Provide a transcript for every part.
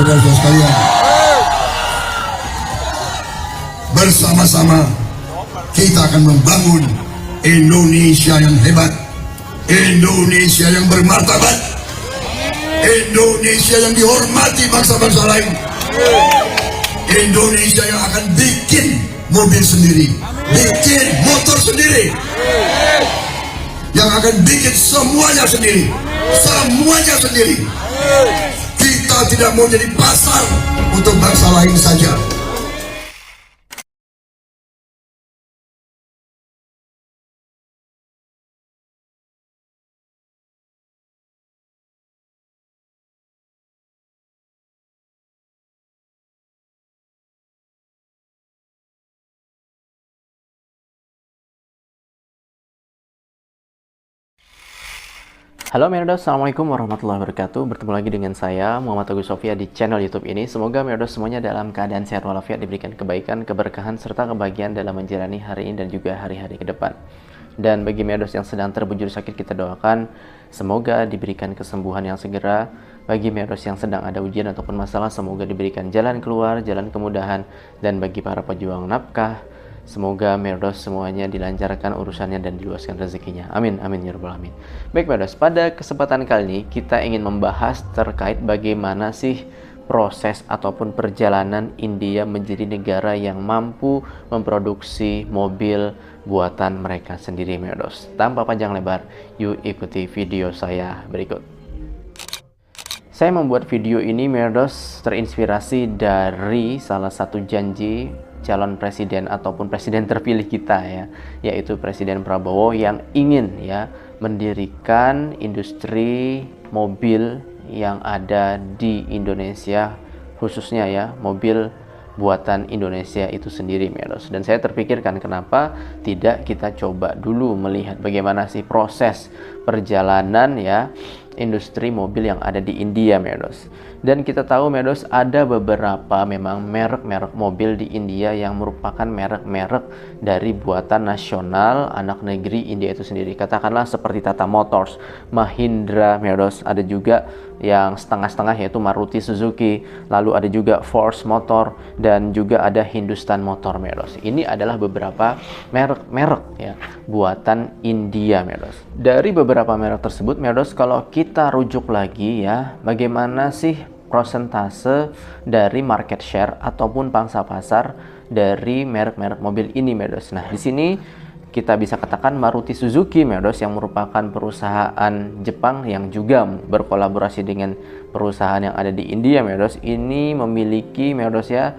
saudara-saudara sekalian, bersama-sama kita akan membangun Indonesia yang hebat, Indonesia yang bermartabat, Indonesia yang dihormati bangsa-bangsa lain, Indonesia yang akan bikin mobil sendiri, bikin motor sendiri, yang akan bikin semuanya sendiri, semuanya sendiri. Kita tidak mau jadi pasar untuk bangsa lain saja. Halo Merdos, Assalamualaikum warahmatullahi wabarakatuh. Bertemu lagi dengan saya Muhammad Teguh Sofia di channel YouTube ini. Semoga Merdos semuanya dalam keadaan sehat walafiat, diberikan kebaikan, keberkahan, serta kebahagiaan dalam menjalani hari ini dan juga hari-hari ke depan. Dan bagi Merdos yang sedang terbujur sakit, kita doakan semoga diberikan kesembuhan yang segera. Bagi Merdos yang sedang ada ujian ataupun masalah, semoga diberikan jalan keluar, jalan kemudahan. Dan bagi para pejuang nafkah, semoga Merdos semuanya dilancarkan urusannya dan diluaskan rezekinya. Amin, amin ya rabbal alamin. Baik Merdos, pada kesempatan kali ini kita ingin membahas terkait bagaimana sih proses ataupun perjalanan India menjadi negara yang mampu memproduksi mobil buatan mereka sendiri Merdos. Tanpa panjang lebar, yuk ikuti video saya berikut. Saya membuat video ini Merdos terinspirasi dari salah satu janji calon presiden ataupun presiden terpilih kita ya, yaitu Presiden Prabowo yang ingin ya mendirikan industri mobil yang ada di Indonesia, khususnya ya mobil buatan Indonesia itu sendiri Merdos. Dan saya terpikirkan kenapa tidak kita coba dulu melihat bagaimana sih proses perjalanan ya industri mobil yang ada di India Merdos. Dan kita tahu Merdos ada beberapa memang merek-merek mobil di India yang merupakan merek-merek dari buatan nasional anak negeri India itu sendiri. Katakanlah seperti Tata Motors, Mahindra Merdos, ada juga yang setengah-setengah yaitu Maruti Suzuki, lalu ada juga Force Motor dan juga ada Hindustan Motor Merdos. Ini adalah beberapa merek-merek ya buatan India Merdos. Dari beberapa merek tersebut Merdos, kalau kita rujuk lagi ya, bagaimana sih prosentase dari market share ataupun pangsa pasar dari merek-merek mobil ini Merdos. Nah, di sini kita bisa katakan Maruti Suzuki Merdos yang merupakan perusahaan Jepang yang juga berkolaborasi dengan perusahaan yang ada di India Merdos, ini memiliki Merdos ya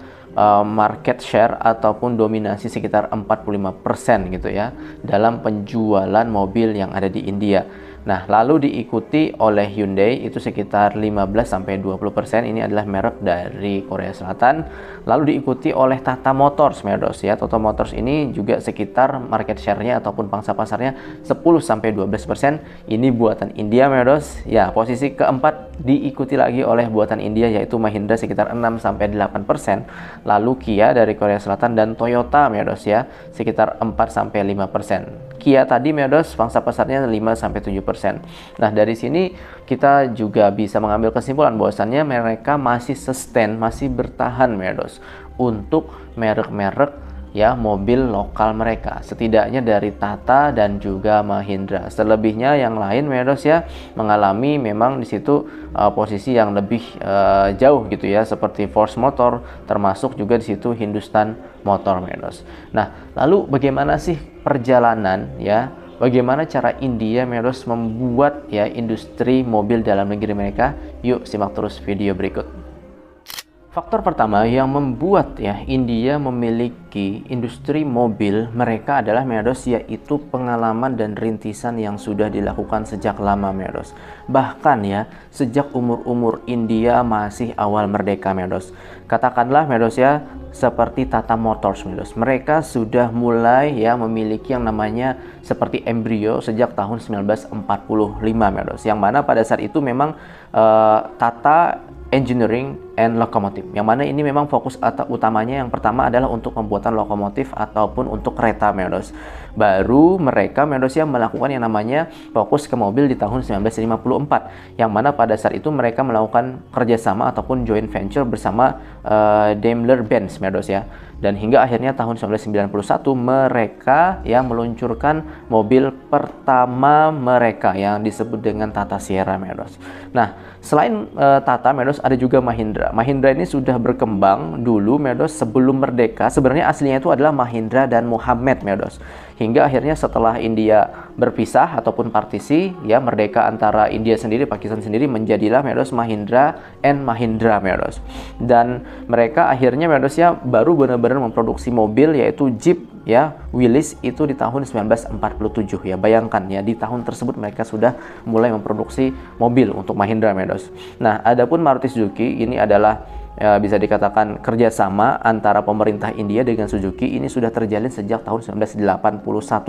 market share ataupun dominasi sekitar 45% gitu ya dalam penjualan mobil yang ada di India. Nah, lalu diikuti oleh Hyundai itu sekitar 15-20%, ini adalah merek dari Korea Selatan. Lalu diikuti oleh Tata Motors Merdos ya. Tata Motors ini juga sekitar market share-nya ataupun pangsa pasarnya 10-12%. Ini buatan India Merdos. Ya, posisi keempat diikuti lagi oleh buatan India yaitu Mahindra sekitar 6-8%. Lalu Kia dari Korea Selatan dan Toyota Merdos ya sekitar 4-5%. Kia tadi Merdos pangsa pasarnya 5-7%. Nah, dari sini kita juga bisa mengambil kesimpulan bahwasannya mereka masih sustain, masih bertahan Merdos untuk merek-merek ya mobil lokal mereka, setidaknya dari Tata dan juga Mahindra. Selebihnya yang lain Merdos ya mengalami memang di situ posisi yang lebih jauh gitu ya, seperti Force Motor, termasuk juga di situ Hindustan Motor Merdos. Nah, lalu bagaimana sih perjalanan ya, bagaimana cara India Merdos membuat ya industri mobil dalam negeri mereka? Yuk simak terus video berikut. Faktor pertama yang membuat ya India memiliki industri mobil mereka adalah Merdos, yaitu pengalaman dan rintisan yang sudah dilakukan sejak lama Merdos. Bahkan ya sejak umur-umur India masih awal merdeka Merdos. Katakanlah Merdos ya seperti Tata Motors Merdos. Mereka sudah mulai ya memiliki yang namanya seperti embrio sejak tahun 1945 Merdos. Yang mana pada saat itu memang Tata Engineering and Locomotive, yang mana ini memang fokus utamanya yang pertama adalah untuk pembuatan lokomotif ataupun untuk kereta Merdos. baru mereka medos ya melakukan yang namanya fokus ke mobil di tahun 1954, yang mana pada saat itu mereka melakukan kerjasama ataupun joint venture bersama Daimler-Benz medos ya. Dan hingga akhirnya tahun 1991 mereka ya meluncurkan mobil pertama mereka yang disebut dengan Tata Sierra medos. Nah, selain Tata medos, ada juga Mahindra. Mahindra ini sudah berkembang dulu medos sebelum merdeka. Sebenarnya aslinya itu adalah Mahindra dan Mohammed medos. Hingga akhirnya setelah India berpisah ataupun partisi ya merdeka antara India sendiri, Pakistan sendiri, menjadilah medos Mahindra and Mahindra medos. Dan mereka akhirnya medos ya baru benar-benar memproduksi mobil yaitu Jeep ya Willys itu di tahun 1947 ya. Bayangkan ya, di tahun tersebut mereka sudah mulai memproduksi mobil untuk Mahindra medos. Nah, adapun Maruti Suzuki ini adalah bisa dikatakan kerjasama antara pemerintah India dengan Suzuki. Ini sudah terjalin sejak tahun 1981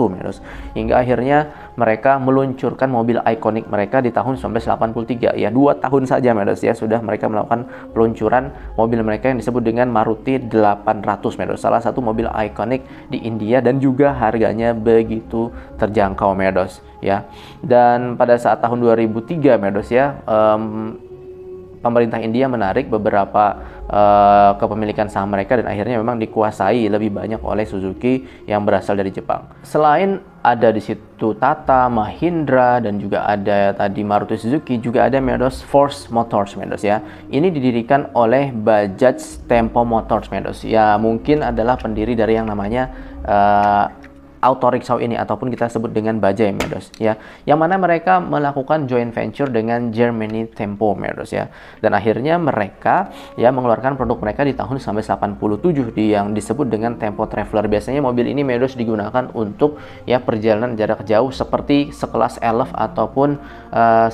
medos, hingga akhirnya mereka meluncurkan mobil ikonik mereka di tahun 1983 ya. 2 tahun saja medos ya sudah mereka melakukan peluncuran mobil mereka yang disebut dengan Maruti 800 medos, salah satu mobil ikonik di India dan juga harganya begitu terjangkau medos ya. Dan pada saat tahun 2003 medos ya pemerintah India menarik beberapa kepemilikan saham mereka dan akhirnya memang dikuasai lebih banyak oleh Suzuki yang berasal dari Jepang. Selain ada di situ Tata, Mahindra, dan juga ada tadi Maruti Suzuki, juga ada medos Force Motors medos ya. Ini didirikan oleh Bajaj Tempo Motors medos. Ya mungkin adalah pendiri dari yang namanya auto rickshaw ini ataupun kita sebut dengan Bajaj medos ya, yang mana mereka melakukan joint venture dengan Germany Tempo medos ya. Dan akhirnya mereka ya mengeluarkan produk mereka di tahun 1987 yang disebut dengan Tempo Traveler. Biasanya mobil ini medos digunakan untuk ya perjalanan jarak jauh seperti sekelas Elf ataupun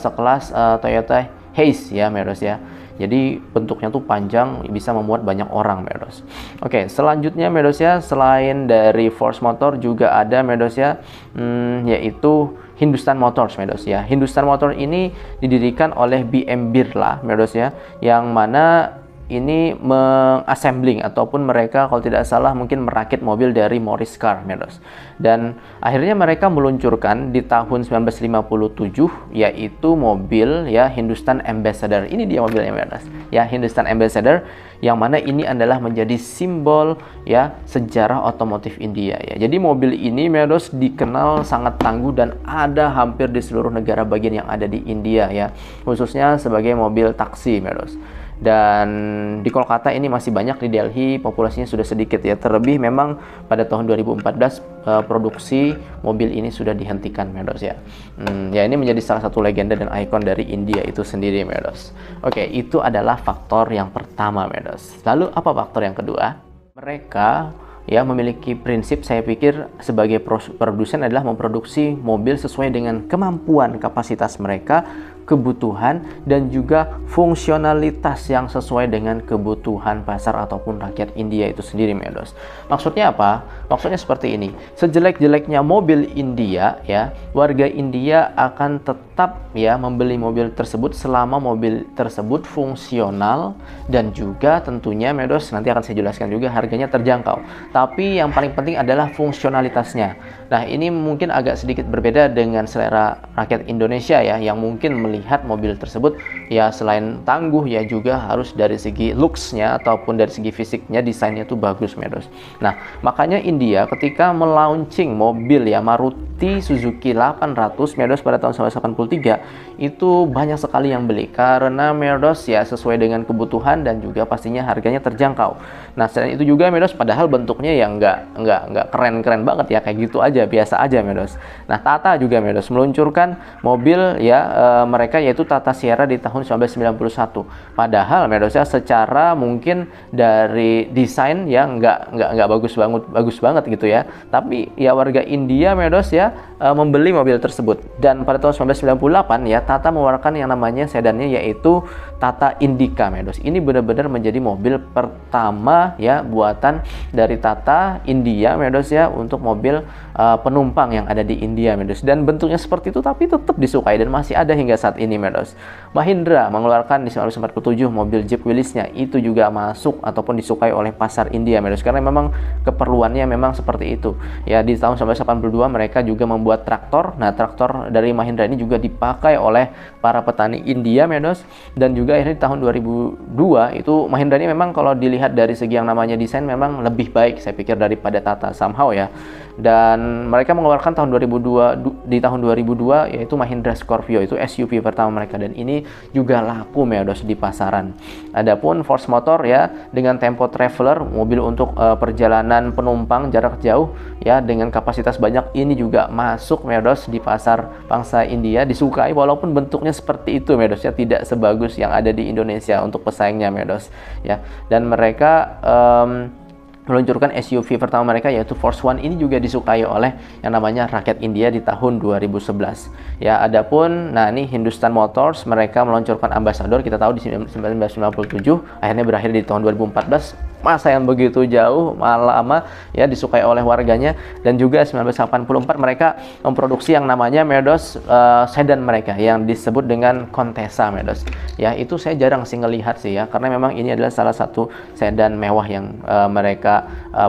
sekelas Toyota Hiace ya medos ya. Jadi bentuknya tuh panjang, bisa memuat banyak orang medos. Oke, selanjutnya medos ya, selain dari Force Motor juga ada medos ya, yaitu Hindustan Motors medos ya. Hindustan Motors ini didirikan oleh BM Birla medos ya, yang mana ini mengassembling ataupun mereka kalau tidak salah mungkin merakit mobil dari Morris Car medos. Dan akhirnya mereka meluncurkan di tahun 1957 yaitu mobil ya Hindustan Ambassador. Ini dia mobilnya medos ya, Hindustan Ambassador, yang mana ini adalah menjadi simbol ya sejarah otomotif India ya. Jadi mobil ini medos dikenal sangat tangguh dan ada hampir di seluruh negara bagian yang ada di India ya, khususnya sebagai mobil taksi medos. Dan di Kolkata ini masih banyak, di Delhi populasinya sudah sedikit ya. Terlebih memang pada tahun 2014 produksi mobil ini sudah dihentikan medos ya. Ya ini menjadi salah satu legenda dan ikon dari India itu sendiri medos. Oke, itu adalah faktor yang pertama medos. Lalu apa faktor yang kedua? Mereka ya memiliki prinsip, saya pikir sebagai produsen adalah memproduksi mobil sesuai dengan kemampuan kapasitas mereka, kebutuhan, dan juga fungsionalitas yang sesuai dengan kebutuhan pasar ataupun rakyat India itu sendiri medos. Maksudnya apa? Maksudnya seperti ini, sejelek-jeleknya mobil India ya, warga India akan tetap ya membeli mobil tersebut selama mobil tersebut fungsional dan juga tentunya medos nanti akan saya jelaskan juga harganya terjangkau. Tapi yang paling penting adalah fungsionalitasnya. Nah, ini mungkin agak sedikit berbeda dengan selera rakyat Indonesia ya, yang mungkin melihat mobil tersebut ya selain tangguh ya juga harus dari segi looks-nya ataupun dari segi fisiknya, desainnya tuh bagus medos. Nah, makanya India ketika melaunching mobil ya Maruti Suzuki 800 medos pada tahun 1983 itu banyak sekali yang beli karena medos ya sesuai dengan kebutuhan dan juga pastinya harganya terjangkau. Nah, selain itu juga medos padahal bentuknya yang nggak keren-keren banget ya, kayak gitu aja, biasa aja medos. Nah, Tata juga medos meluncurkan mobil ya mereka yaitu Tata Sierra di tahun 1991. Padahal medos ya secara mungkin dari desain ya nggak bagus banget gitu ya. Tapi ya warga India medos ya membeli mobil tersebut. Dan pada tahun 1998 ya, Tata mengeluarkan yang namanya sedannya, yaitu Tata Indica, Medos. Ini benar-benar menjadi mobil pertama ya buatan dari Tata India, Medos ya, untuk mobil penumpang yang ada di India, Medos. Dan bentuknya seperti itu tapi tetap disukai dan masih ada hingga saat ini, Medos. Mahindra mengeluarkan di 1947 mobil Jeep Willys-nya, itu juga masuk ataupun disukai oleh pasar India, Medos, karena memang keperluannya memang seperti itu. Ya, di tahun 1982 mereka juga membuat traktor. Nah, traktor dari Mahindra ini juga dipakai oleh para petani India, Medos. Dan juga akhirnya di tahun 2002 itu Mahindra ini memang kalau dilihat dari segi yang namanya desain memang lebih baik saya pikir daripada Tata somehow ya. Dan mereka mengeluarkan di tahun 2002 yaitu Mahindra Scorpio, itu SUV pertama mereka, dan ini juga laku, Medos, di pasaran. Adapun Force Motor ya dengan Tempo Traveler, mobil untuk perjalanan penumpang jarak jauh ya dengan kapasitas banyak, ini juga masuk, Medos, di pasar bangsa India, disukai walaupun bentuknya seperti itu, Medos ya, tidak sebagus yang ada di Indonesia untuk pesaingnya, Medos ya. Dan mereka meluncurkan SUV pertama mereka yaitu Force One, ini juga disukai oleh yang namanya rakyat India di tahun 2011 ya. Adapun nah ini Hindustan Motors, mereka meluncurkan Ambassador, kita tahu di 1997, akhirnya berakhir di tahun 2014, masa yang begitu jauh lama ya, disukai oleh warganya. Dan juga 1984 mereka memproduksi yang namanya, Medos, sedan mereka yang disebut dengan Contessa, Medos ya. Itu saya jarang sih ngelihat sih ya, karena memang ini adalah salah satu sedan mewah yang mereka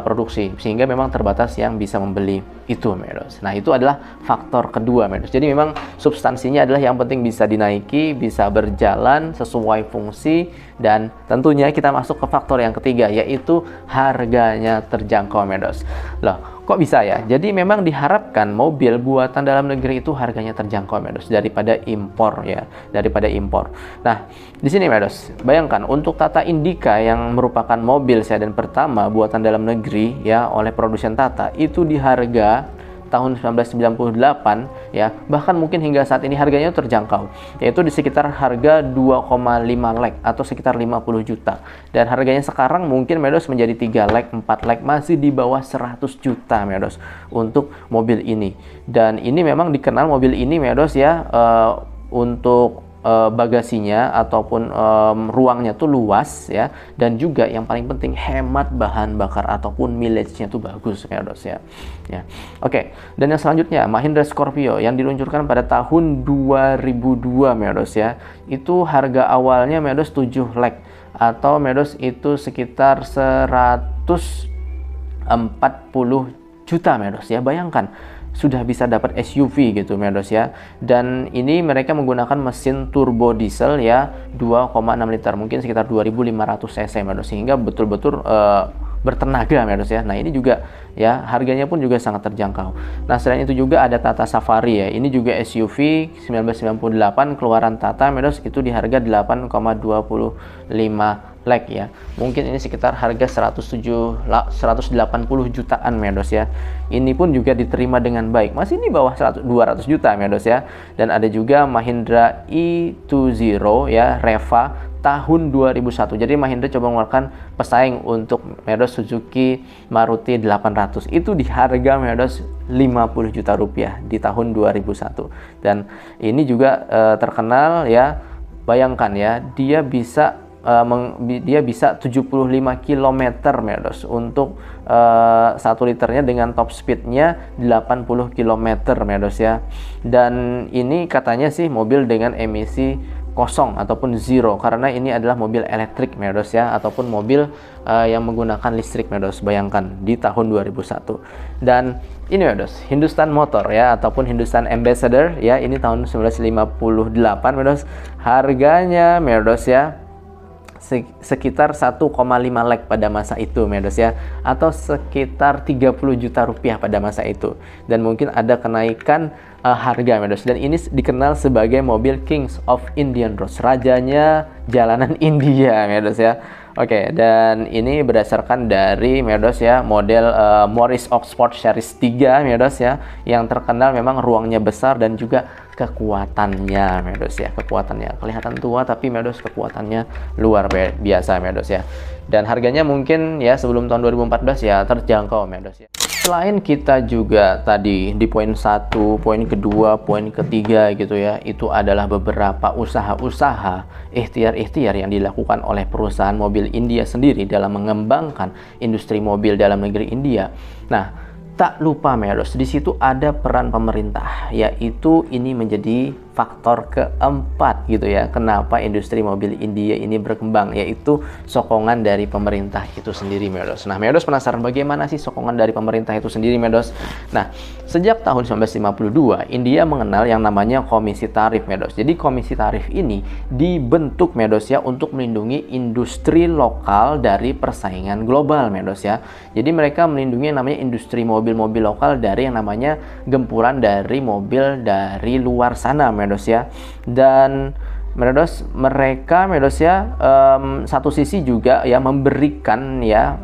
produksi, sehingga memang terbatas yang bisa membeli itu, Medos. Nah, itu adalah faktor kedua, Medos. Jadi memang substansinya adalah yang penting bisa dinaiki, bisa berjalan sesuai fungsi, dan tentunya kita masuk ke faktor yang ketiga yaitu harganya terjangkau, Medos. Loh, kok bisa ya? Jadi memang diharapkan mobil buatan dalam negeri itu harganya terjangkau, Medos, daripada impor ya, daripada impor. Nah, di sini, Medos, bayangkan untuk Tata Indica yang merupakan mobil sedan pertama buatan dalam negeri ya oleh produsen Tata, itu di harga tahun 1998 ya, bahkan mungkin hingga saat ini harganya terjangkau, yaitu di sekitar harga 2,5 lakh atau sekitar 50 juta. Dan harganya sekarang mungkin, Medos, menjadi 3 lakh, 4 lakh, masih di bawah 100 juta, Medos, untuk mobil ini. Dan ini memang dikenal mobil ini, Medos ya, untuk bagasinya ataupun ruangnya tuh luas ya, dan juga yang paling penting hemat bahan bakar ataupun mileage-nya tuh bagus, Medos ya. Oke. Dan yang selanjutnya Mahindra Scorpio yang diluncurkan pada tahun 2002, Medos ya. Itu harga awalnya, Medos, 7 lakh atau, Medos, itu sekitar 140 juta, Medos ya. Bayangkan sudah bisa dapat SUV gitu, Medos ya. Dan ini mereka menggunakan mesin turbo diesel ya 2,6 liter, mungkin sekitar 2500 cc, Medos, sehingga betul-betul bertenaga, Medos ya. Nah, ini juga ya harganya pun juga sangat terjangkau. Nah, selain itu juga ada Tata Safari ya. Ini juga SUV 1998 keluaran Tata, Medos, itu di harga 8,25 lakh ya. Mungkin ini sekitar harga 180 jutaan, Medos ya. Ini pun juga diterima dengan baik. Masih di bawah 200 juta, Medos ya. Dan ada juga Mahindra E20 ya, Reva tahun 2001. Jadi Mahindra coba mengeluarkan pesaing untuk, Medos, Suzuki Maruti 800. Itu di harga, Medos, 50 juta rupiah di tahun 2001. Dan ini juga terkenal ya. Bayangkan ya, dia bisa 75 km, Medos, untuk 1 liternya dengan top speednya 80 km, Medos ya. Dan ini katanya sih mobil dengan emisi kosong ataupun zero, karena ini adalah mobil elektrik, Medos ya, ataupun mobil yang menggunakan listrik, Medos. Bayangkan di tahun 2001. Dan ini, Medos, Hindustan Motor ya, ataupun Hindustan Ambassador ya, ini tahun 1958, Medos. Harganya, Medos ya, sekitar 1,5 lakh pada masa itu, Medos ya, atau sekitar 30 juta rupiah pada masa itu. Dan mungkin ada kenaikan harga, Medos. Dan ini dikenal sebagai mobil Kings of Indian Roads, rajanya jalanan India, Medos ya. Oke, dan ini berdasarkan dari, Medos ya, model Morris Oxford Series 3, Medos ya, yang terkenal memang ruangnya besar dan juga kekuatannya, Medos ya. Kekuatannya kelihatan tua tapi, Medos, kekuatannya luar biasa, Medos ya. Dan harganya mungkin ya sebelum tahun 2014 ya terjangkau, Medos ya. Selain kita juga tadi di poin 1, poin kedua, poin ketiga gitu ya, itu adalah beberapa usaha-usaha ikhtiar-ikhtiar yang dilakukan oleh perusahaan mobil India sendiri dalam mengembangkan industri mobil dalam negeri India. Nah, tak lupa Meros, di situ ada peran pemerintah, yaitu ini menjadi faktor keempat gitu ya, kenapa industri mobil India ini berkembang, yaitu sokongan dari pemerintah itu sendiri Meros. Nah, Meros penasaran bagaimana sih sokongan dari pemerintah itu sendiri Meros? Nah, sejak tahun 1952 India mengenal yang namanya komisi tarif Meros. Jadi komisi tarif ini dibentuk Meros ya untuk melindungi industri lokal dari persaingan global Meros ya. Jadi mereka melindungi yang namanya industri mobil-mobil lokal dari yang namanya gempuran dari mobil dari luar sana Medos ya. Dan mereka Medos ya, satu sisi juga ya memberikan ya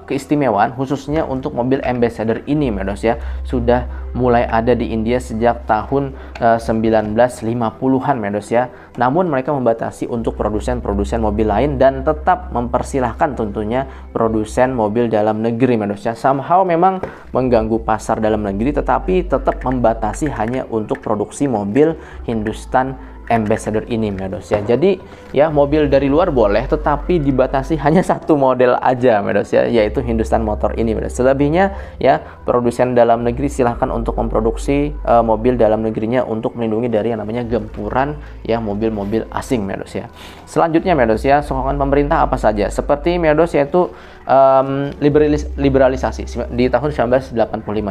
keistimewaan khususnya untuk mobil ambassador ini Medos ya, sudah mulai ada di India sejak tahun 1950-an Medos ya. Namun mereka membatasi untuk produsen-produsen mobil lain dan tetap mempersilahkan tentunya produsen mobil dalam negeri Medos ya. Somehow memang mengganggu pasar dalam negeri, tetapi tetap membatasi hanya untuk produksi mobil Hindustan Ambassador ini Medos ya. Jadi ya mobil dari luar boleh, tetapi dibatasi hanya satu model aja Medos ya, yaitu Hindustan Motor ini Medos. Selebihnya ya produsen dalam negeri silahkan untuk memproduksi mobil dalam negerinya untuk melindungi dari yang namanya gempuran ya mobil-mobil asing Medos ya. Selanjutnya Medos ya, sokongan pemerintah apa saja? Seperti Medos yaitu liberalisasi di tahun 1985.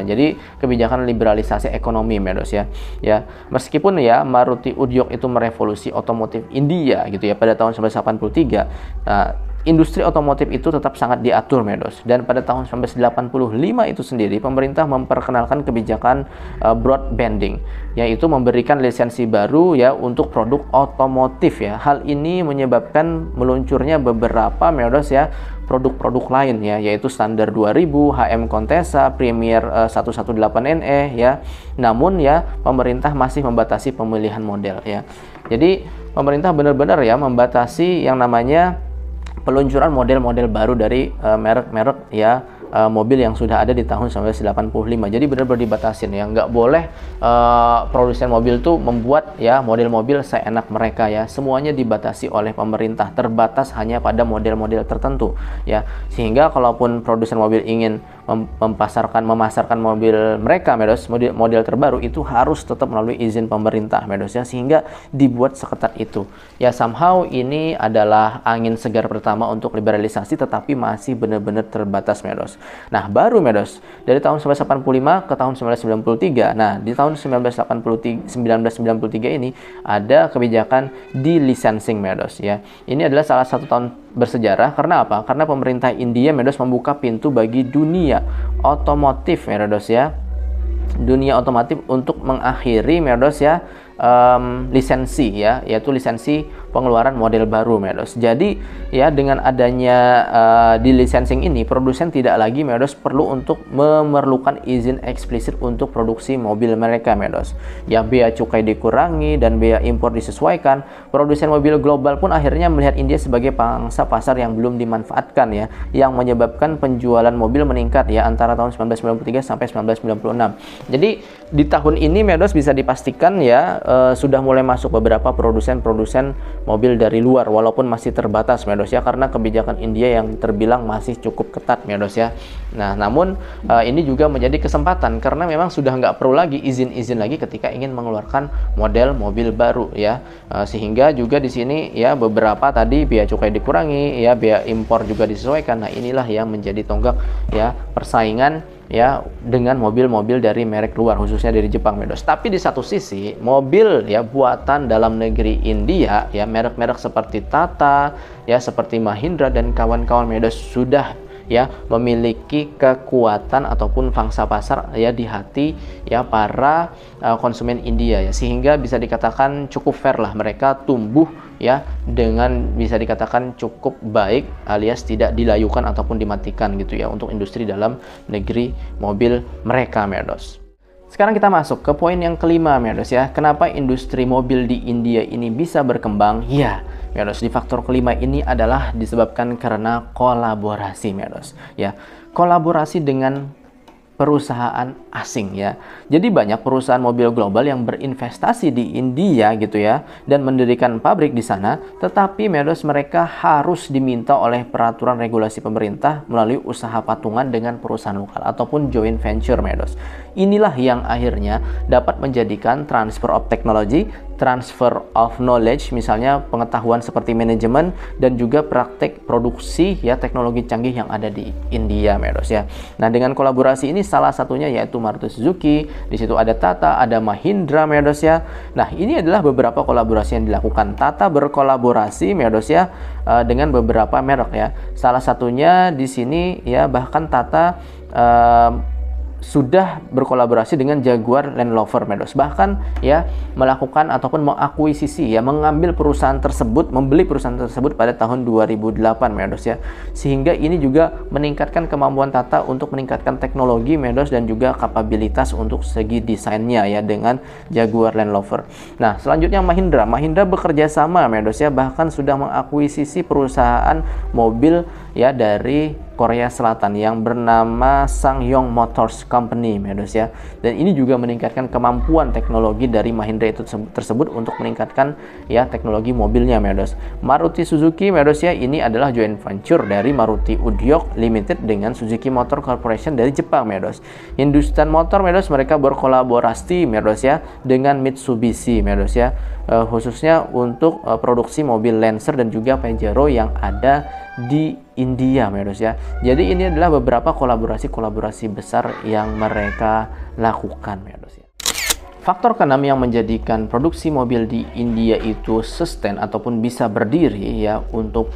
Jadi kebijakan liberalisasi ekonomi Medos ya. Ya, meskipun ya Maruti Udyog itu merevolusi otomotif India gitu ya pada tahun 1983. Industri otomotif itu tetap sangat diatur Medos. Dan pada tahun 1985 itu sendiri pemerintah memperkenalkan kebijakan broadbanding, yaitu memberikan lisensi baru ya untuk produk otomotif ya. Hal ini menyebabkan meluncurnya beberapa Medos ya produk-produk lain ya, yaitu standar 2000, HM Contessa, Premier 118NE ya. Namun ya pemerintah masih membatasi pemilihan model ya. Jadi pemerintah benar-benar ya membatasi yang namanya peluncuran model-model baru dari merek-merek ya mobil yang sudah ada di tahun 1985. Jadi benar-benar dibatasin ya, nggak boleh produsen mobil tuh membuat ya model mobil seenak mereka ya. Semuanya dibatasi oleh pemerintah, terbatas hanya pada model-model tertentu ya. Sehingga kalaupun produsen mobil ingin memasarkan mobil mereka Medos, model terbaru itu harus tetap melalui izin pemerintah Medos ya, sehingga dibuat seketat itu ya. Somehow ini adalah angin segar pertama untuk liberalisasi, tetapi masih benar-benar terbatas Medos. Nah baru Medos dari tahun 1985 ke tahun 1993. Nah di tahun 1993 ini ada kebijakan di-licensing Medos ya. Ini adalah salah satu tahun bersejarah. Karena apa? Karena pemerintah India Medos membuka pintu bagi dunia otomotif Medos ya, dunia otomotif untuk mengakhiri Medos ya lisensi ya, yaitu lisensi pengeluaran model baru Medos. Jadi ya dengan adanya di licensing ini, produsen tidak lagi Medos perlu untuk memerlukan izin eksplisit untuk produksi mobil mereka Medos. Ya bea cukai dikurangi dan bea impor disesuaikan. Produsen mobil global pun akhirnya melihat India sebagai pangsa pasar yang belum dimanfaatkan ya, yang menyebabkan penjualan mobil meningkat ya antara tahun 1993 sampai 1996. Jadi di tahun ini Medos bisa dipastikan ya sudah mulai masuk beberapa produsen mobil dari luar, walaupun masih terbatas Medos ya, karena kebijakan India yang terbilang masih cukup ketat Medos ya. Nah namun ini juga menjadi kesempatan karena memang sudah nggak perlu lagi izin-izin lagi ketika ingin mengeluarkan model mobil baru ya. Sehingga juga di sini ya beberapa tadi bea cukai dikurangi ya, bea impor juga disesuaikan. Nah inilah yang menjadi tonggak ya persaingan ya dengan mobil-mobil dari merek luar, khususnya dari Jepang Medos. Tapi di satu sisi mobil ya buatan dalam negeri India ya, merek-merek seperti Tata ya, seperti Mahindra dan kawan-kawan Medos sudah ya memiliki kekuatan ataupun pangsa pasar ya di hati ya para konsumen India ya, sehingga bisa dikatakan cukup fair lah mereka tumbuh ya dengan bisa dikatakan cukup baik, alias tidak dilayukan ataupun dimatikan gitu ya untuk industri dalam negeri mobil mereka Medos. Sekarang kita masuk ke poin yang kelima Medos ya. Kenapa industri mobil di India ini bisa berkembang? Ya Medos, di faktor kelima ini adalah disebabkan karena kolaborasi Medos ya. Kolaborasi dengan perusahaan asing ya. Jadi banyak perusahaan mobil global yang berinvestasi di India gitu ya dan mendirikan pabrik di sana, tetapi medos mereka harus diminta oleh peraturan regulasi pemerintah melalui usaha patungan dengan perusahaan lokal ataupun joint venture medos. Inilah yang akhirnya dapat menjadikan transfer of technology, transfer of knowledge, misalnya pengetahuan seperti manajemen dan juga praktek produksi ya teknologi canggih yang ada di India medos ya. Nah, dengan kolaborasi ini salah satunya yaitu Maruti Suzuki, di situ ada Tata, ada Mahindra medos ya. Nah, ini adalah beberapa kolaborasi yang dilakukan. Tata berkolaborasi medos ya dengan beberapa merek ya. Salah satunya di sini ya bahkan Tata sudah berkolaborasi dengan Jaguar Land Rover medos, bahkan ya melakukan ataupun mengakuisisi ya mengambil perusahaan tersebut, membeli perusahaan tersebut pada tahun 2008 medos ya, sehingga ini juga meningkatkan kemampuan Tata untuk meningkatkan teknologi medos dan juga kapabilitas untuk segi desainnya ya dengan Jaguar Land Rover. Nah, selanjutnya Mahindra bekerja sama medos ya, bahkan sudah mengakuisisi perusahaan mobil ya dari Korea Selatan yang bernama SsangYong Motors Company medos ya. Dan ini juga meningkatkan kemampuan teknologi dari Mahindra itu tersebut untuk meningkatkan ya teknologi mobilnya medos. Maruti Suzuki medos ya, ini adalah joint venture dari Maruti Udyog Limited dengan Suzuki Motor Corporation dari Jepang medos. Hindustan Motor medos, mereka berkolaborasi medos ya dengan Mitsubishi medos ya, khususnya untuk produksi mobil Lancer dan juga Pajero yang ada di India medos ya. Jadi ini adalah beberapa kolaborasi besar yang mereka lakukan medos ya. Faktor keenam yang menjadikan produksi mobil di India itu sustain ataupun bisa berdiri ya untuk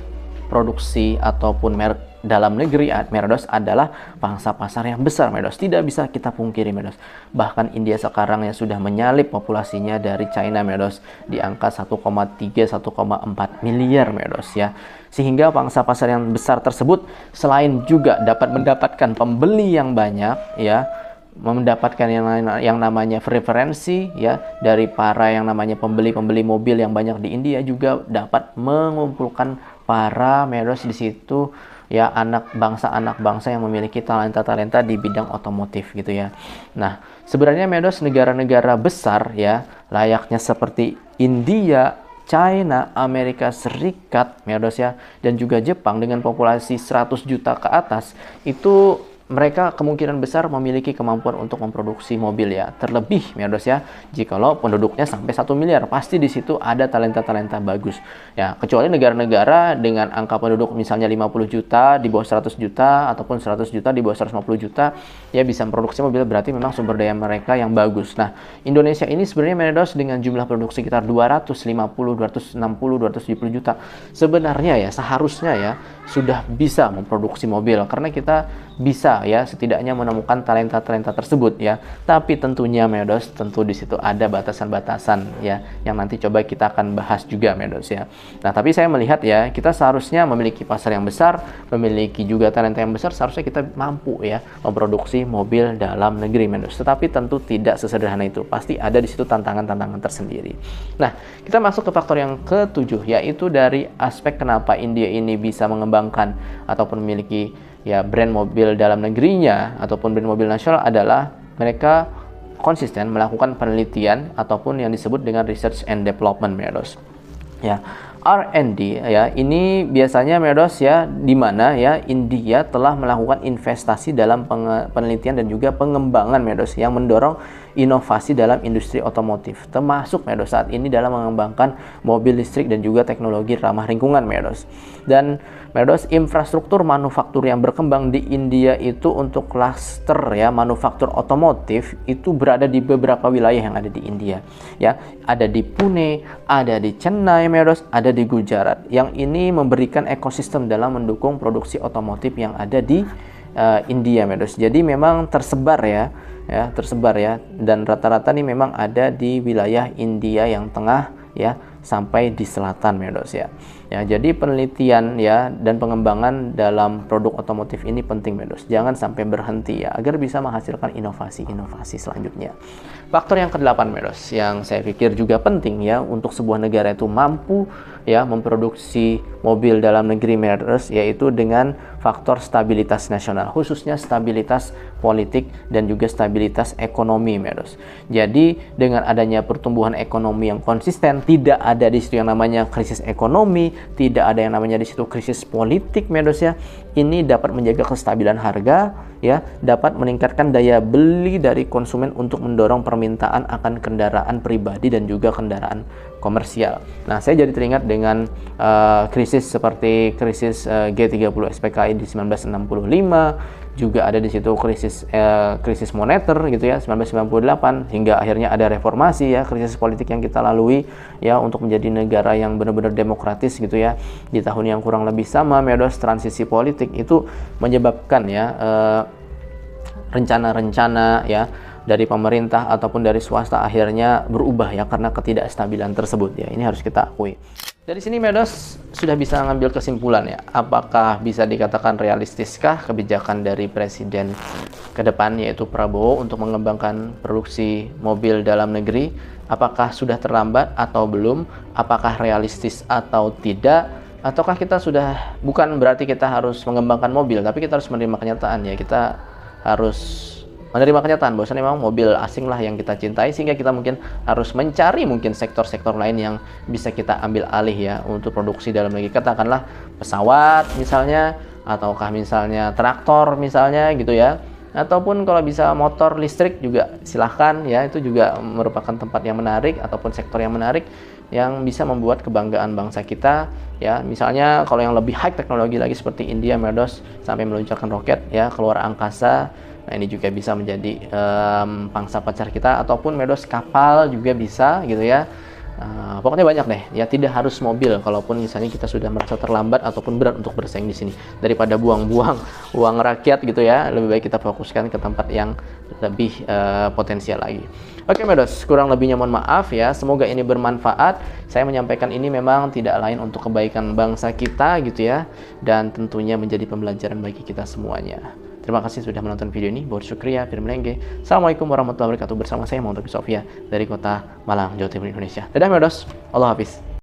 produksi ataupun merek dalam negeri medos adalah pangsa pasar yang besar medos. Tidak bisa kita pungkiri medos. Bahkan India sekarang yang sudah menyalip populasinya dari China medos di angka 1,3-1,4 miliar medos ya. Sehingga pangsa pasar yang besar tersebut selain juga dapat mendapatkan pembeli yang banyak ya, mendapatkan yang namanya preferensi ya dari para yang namanya pembeli mobil yang banyak di India, juga dapat mengumpulkan para medos di situ ya anak bangsa yang memiliki talenta di bidang otomotif gitu ya. Nah, sebenarnya medos negara-negara besar ya layaknya seperti India, China, Amerika Serikat medos ya, dan juga Jepang dengan populasi 100 juta ke atas, itu mereka kemungkinan besar memiliki kemampuan untuk memproduksi mobil ya. Terlebih medos ya, jikalau penduduknya sampai 1 miliar, pasti di situ ada talenta-talenta bagus. Ya, kecuali negara-negara dengan angka penduduk misalnya 50 juta di bawah 100 juta ataupun 100 juta di bawah 150 juta ya bisa memproduksi mobil, berarti memang sumber daya mereka yang bagus. Nah, Indonesia ini sebenarnya medos dengan jumlah produksi sekitar 250, 260, 270 juta. Sebenarnya ya seharusnya ya sudah bisa memproduksi mobil karena kita bisa ya setidaknya menemukan talenta-talenta tersebut ya. Tapi tentunya medos, tentu di situ ada batasan-batasan ya yang nanti coba kita akan bahas juga medos ya. Nah, tapi saya melihat ya kita seharusnya memiliki pasar yang besar, memiliki juga talenta yang besar, seharusnya kita mampu ya memproduksi mobil dalam negeri medos. Tetapi tentu tidak sesederhana itu. Pasti ada di situ tantangan-tantangan tersendiri. Nah, kita masuk ke faktor yang ketujuh, yaitu dari aspek kenapa India ini bisa mengembangkan ataupun memiliki ya brand mobil dalam negerinya ataupun brand mobil nasional adalah mereka konsisten melakukan penelitian ataupun yang disebut dengan research and development medos. Ya, R&D ya, ini biasanya medos ya di mana ya India telah melakukan investasi dalam penelitian dan juga pengembangan medos yang mendorong inovasi dalam industri otomotif, termasuk medos saat ini dalam mengembangkan mobil listrik dan juga teknologi ramah lingkungan medos. Dan medos infrastruktur manufaktur yang berkembang di India itu untuk klaster ya manufaktur otomotif itu berada di beberapa wilayah yang ada di India ya. Ada di Pune, ada di Chennai medos, ada di Gujarat. Yang ini memberikan ekosistem dalam mendukung produksi otomotif yang ada di India medos. Jadi memang tersebar ya dan rata-rata nih memang ada di wilayah India yang tengah ya sampai di selatan medos ya. Ya, jadi penelitian ya dan pengembangan dalam produk otomotif ini penting, Medos. Jangan sampai berhenti ya, agar bisa menghasilkan inovasi-inovasi selanjutnya. Faktor yang ke-8, Medos, yang saya pikir juga penting ya untuk sebuah negara itu mampu ya memproduksi mobil dalam negeri, Medos, yaitu dengan faktor stabilitas nasional, khususnya stabilitas politik dan juga stabilitas ekonomi, Medos. Jadi dengan adanya pertumbuhan ekonomi yang konsisten, tidak ada di situ yang namanya krisis ekonomi, tidak ada yang namanya di situ krisis politik, Medos ya. Ini dapat menjaga kestabilan harga ya, dapat meningkatkan daya beli dari konsumen untuk mendorong permintaan akan kendaraan pribadi dan juga kendaraan komersial. Nah, saya jadi teringat dengan krisis seperti krisis G30 SPKI di 1965, juga ada di situ krisis moneter gitu ya 1998, hingga akhirnya ada reformasi ya, krisis politik yang kita lalui ya untuk menjadi negara yang benar-benar demokratis gitu ya. Di tahun yang kurang lebih sama, Medos, transisi politik itu menyebabkan ya rencana-rencana ya dari pemerintah ataupun dari swasta akhirnya berubah ya karena ketidakstabilan tersebut ya. Ini harus kita akui. Dari sini, Medos, sudah bisa mengambil kesimpulan ya, apakah bisa dikatakan realistiskah kebijakan dari Presiden ke depan yaitu Prabowo untuk mengembangkan produksi mobil dalam negeri? Apakah sudah terlambat atau belum? Apakah realistis atau tidak? Ataukah kita sudah, bukan berarti kita harus mengembangkan mobil, tapi kita harus menerima kenyataan ya, kita harus menerima kenyataan bahwasanya memang mobil asing lah yang kita cintai, sehingga kita mungkin harus mencari mungkin sektor-sektor lain yang bisa kita ambil alih ya untuk produksi dalam negeri. Katakanlah pesawat misalnya, ataukah misalnya traktor misalnya gitu ya, ataupun kalau bisa motor listrik juga silahkan ya, itu juga merupakan tempat yang menarik ataupun sektor yang menarik yang bisa membuat kebanggaan bangsa kita ya. Misalnya kalau yang lebih high teknologi lagi seperti India, Medos, sampai meluncurkan roket ya keluar angkasa. Nah, ini juga bisa menjadi pangsa pasar kita, ataupun, Medos, kapal juga bisa gitu ya. Pokoknya banyak deh ya, tidak harus mobil. Kalaupun misalnya kita sudah merasa terlambat ataupun berat untuk bersaing di sini, daripada buang-buang uang rakyat gitu ya, lebih baik kita fokuskan ke tempat yang lebih potensial lagi. Oke, Medos, kurang lebihnya mohon maaf ya. Semoga ini bermanfaat. Saya menyampaikan ini memang tidak lain untuk kebaikan bangsa kita gitu ya, dan tentunya menjadi pembelajaran bagi kita semuanya. Terima kasih sudah menonton video ini. Bahwa syukriya, firmelengge. Assalamualaikum warahmatullahi wabarakatuh. Bersama saya Muhammad Sofia dari kota Malang, Jawa Timur, Indonesia. Dadah, Medos. Allah Hafiz.